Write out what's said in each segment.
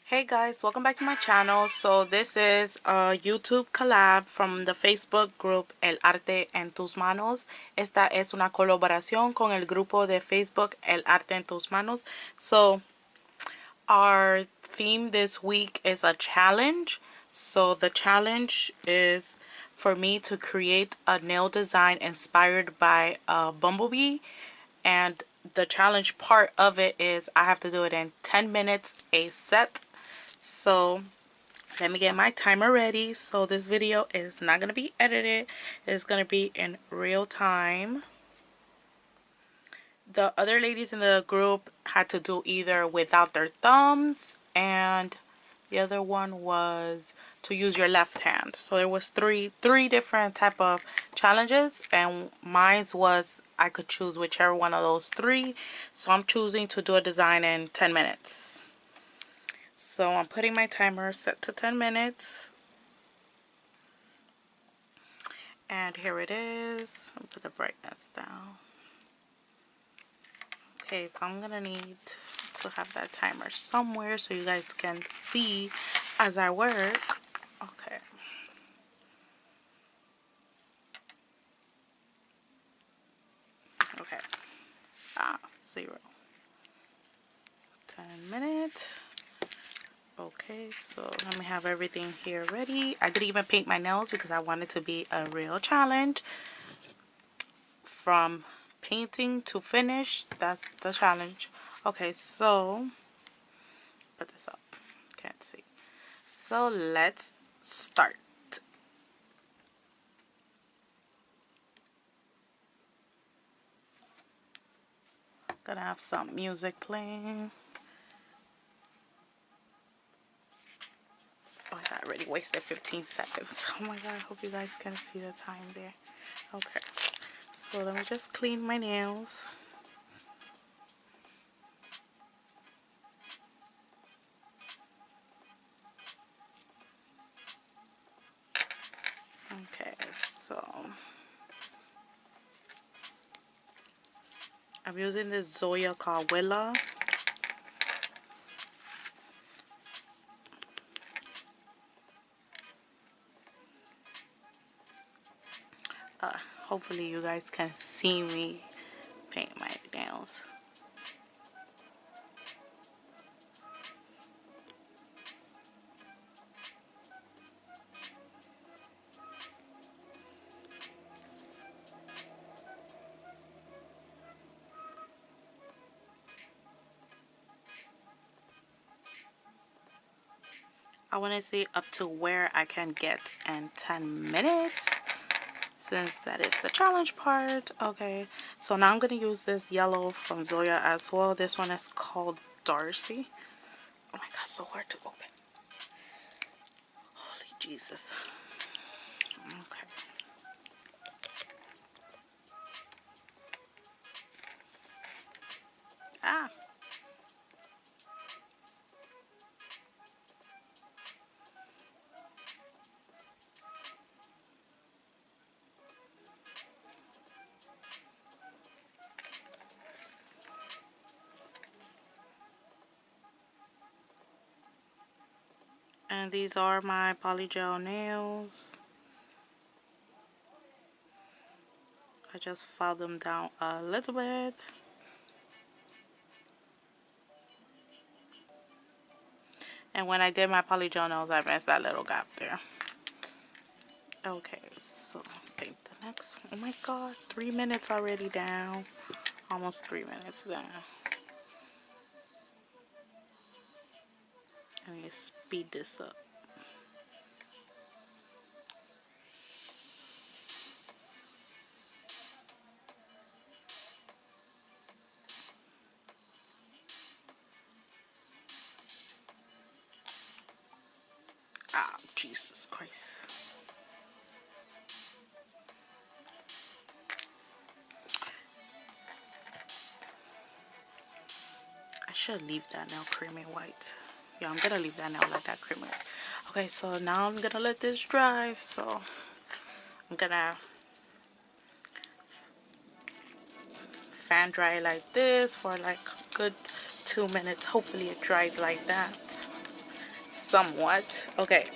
Hey guys, welcome back to my channel. So this is a YouTube collab from the Facebook group El Arte en tus Manos. Esta es una colaboración con el grupo de Facebook El Arte en tus Manos. So our theme this week is a challenge. So the challenge is for me to create a nail design inspired by a bumblebee, and the challenge part of it is I have to do it in 10 minutes a set. So let me get my timer ready. So this video is not going to be edited. It's going to be in real time. The other ladies in the group had to do either without their thumbs, and the other one was to use your left hand. So there was three different type of challenges, and mine was I could choose whichever one of those three. So I'm choosing to do a design in 10 minutes. So I'm putting my timer set to 10 minutes. And here it is. I'll put the brightness down. Okay, so I'm gonna need to have that timer somewhere so you guys can see as I work. Okay. Okay. 0. 10 minutes. Okay, so let me have everything here ready. I didn't even paint my nails because I want it to be a real challenge. From painting to finish, that's the challenge. Okay, so put this up. Can't see. So let's start. Gonna have some music playing. Oh, I already wasted 15 seconds. Oh my god, I hope you guys can see the time there. Okay, so let me just clean my nails. Okay, so I'm using this Zoya called Willa. Hopefully you guys can see me paint my nails. I want to see up to where I can get in 10 minutes, since that is the challenge part. Okay, so now I'm going to use this yellow from Zoya as well. This one is called Darcy. Oh my god, so hard to open. Holy Jesus. Okay. Ah. And these are my polygel nails. I just filed them down a little bit. And when I did my polygel nails, I missed that little gap there. Okay, so paint the next one. Oh my god, 3 minutes already down. Almost 3 minutes down. I need to speed this up. Ah, Jesus Christ. I should leave that nail creamy white. Yeah, I'm gonna leave that nail like that creamy white. Okay, so now I'm gonna let this dry. So I'm gonna fan dry like this for like a good 2 minutes. Hopefully it dries like that. somewhat. Okay,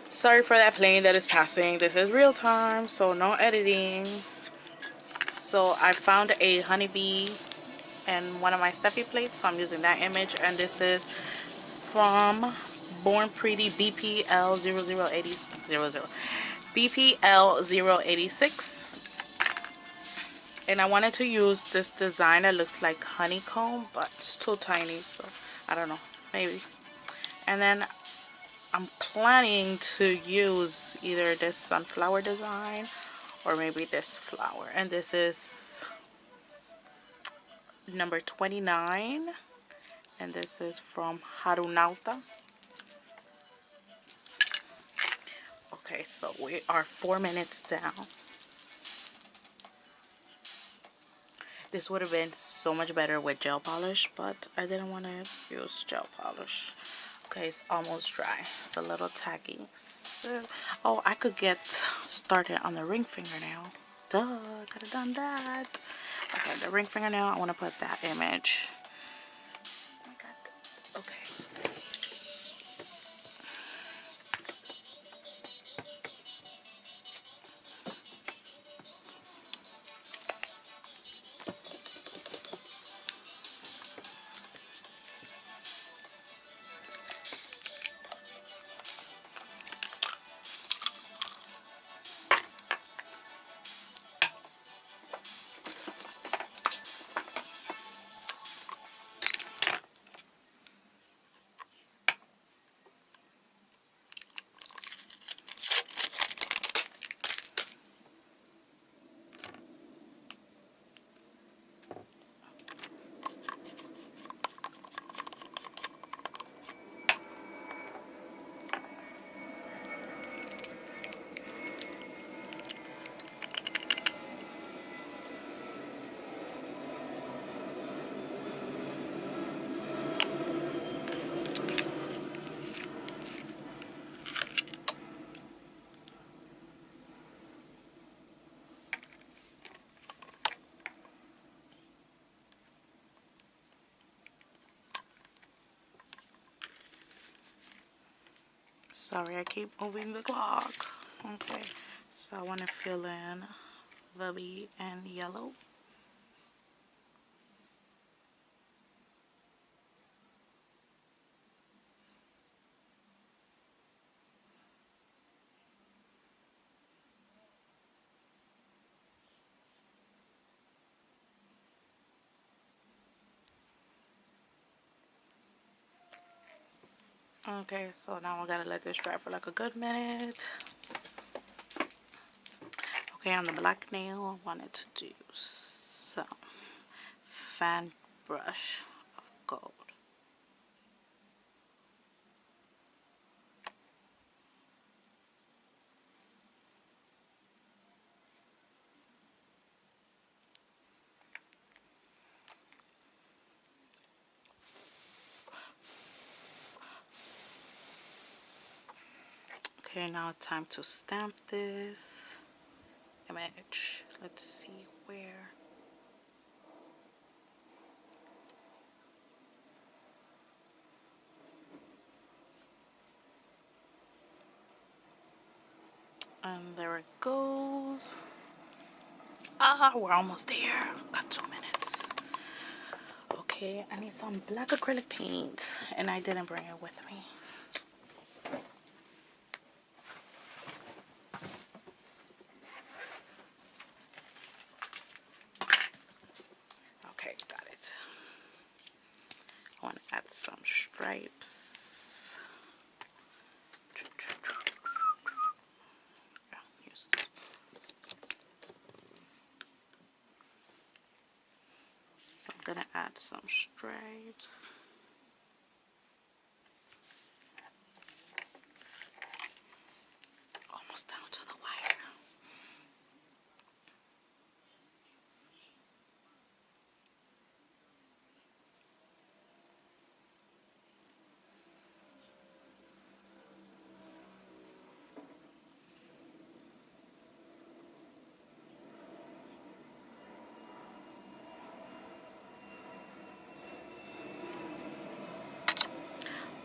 sorry for that plane that is passing. This is real time, so no editing. So I found a honeybee in one of my Steffi plates, so I'm using that image. And this is from Born Pretty BPL 0080 BPL 086. And I wanted to use this design that looks like honeycomb, but it's too tiny, so I don't know, maybe. And then I'm planning to use either this sunflower design or maybe this flower. And this is number 29, and this is from Harunauta. Okay, so we are 4 minutes down. This would have been so much better with gel polish, but I didn't want to use gel polish. Okay, it's almost dry. It's a little tacky. So, oh, I could get started on the ring fingernail. Duh, could have done that. Okay, the ring fingernail, I want to put that image. Okay. Sorry, I keep moving the clock. Okay, so I want to fill in the B and yellow. Okay, so now I gotta let this dry for like a good minute. Okay, on the black nail, I wanted to do some fan brush of gold. Okay, now it's time to stamp this image. Let's see where. And there it goes. Ah, we're almost there. Got 2 minutes. Okay, I need some black acrylic paint, and I didn't bring it with me. Okay, got it. I want to add some stripes. So I'm gonna add some stripes. Almost down to the wire.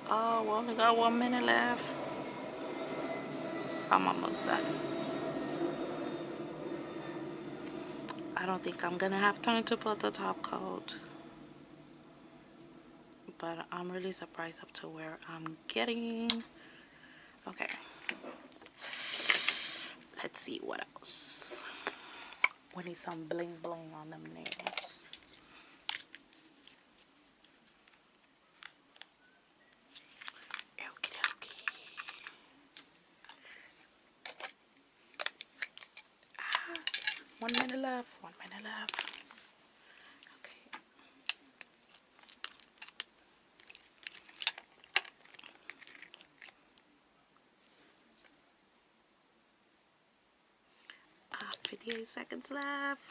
Oh, we only got 1 minute left. I'm almost done. I don't think I'm gonna have time to put the top coat, but I'm really surprised up to where I'm getting. Okay, let's see what else. We need some bling bling on them nails. Okie dokie. 1 minute left. 1 minute left. Okay. 58 seconds left.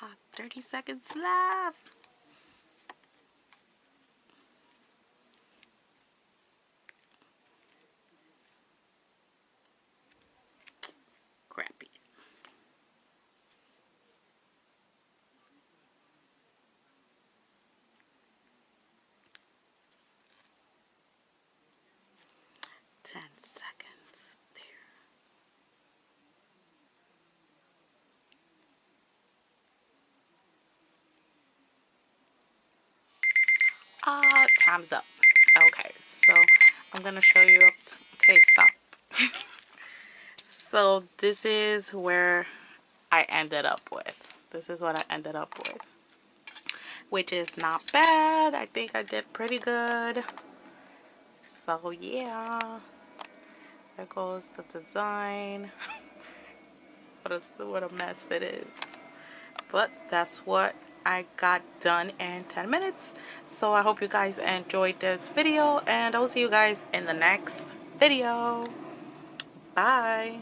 Ah, 30 seconds left. Crappy. Ten seconds. There. Ah, time's up. Okay, so I'm gonna show you up. Okay, stop. So this is where I ended up with. This is what I ended up with, which is not bad. I think I did pretty good. So yeah, there goes the design. What a mess it is. But that's what I got done in 10 minutes. So I hope you guys enjoyed this video, and I'll see you guys in the next video. Bye.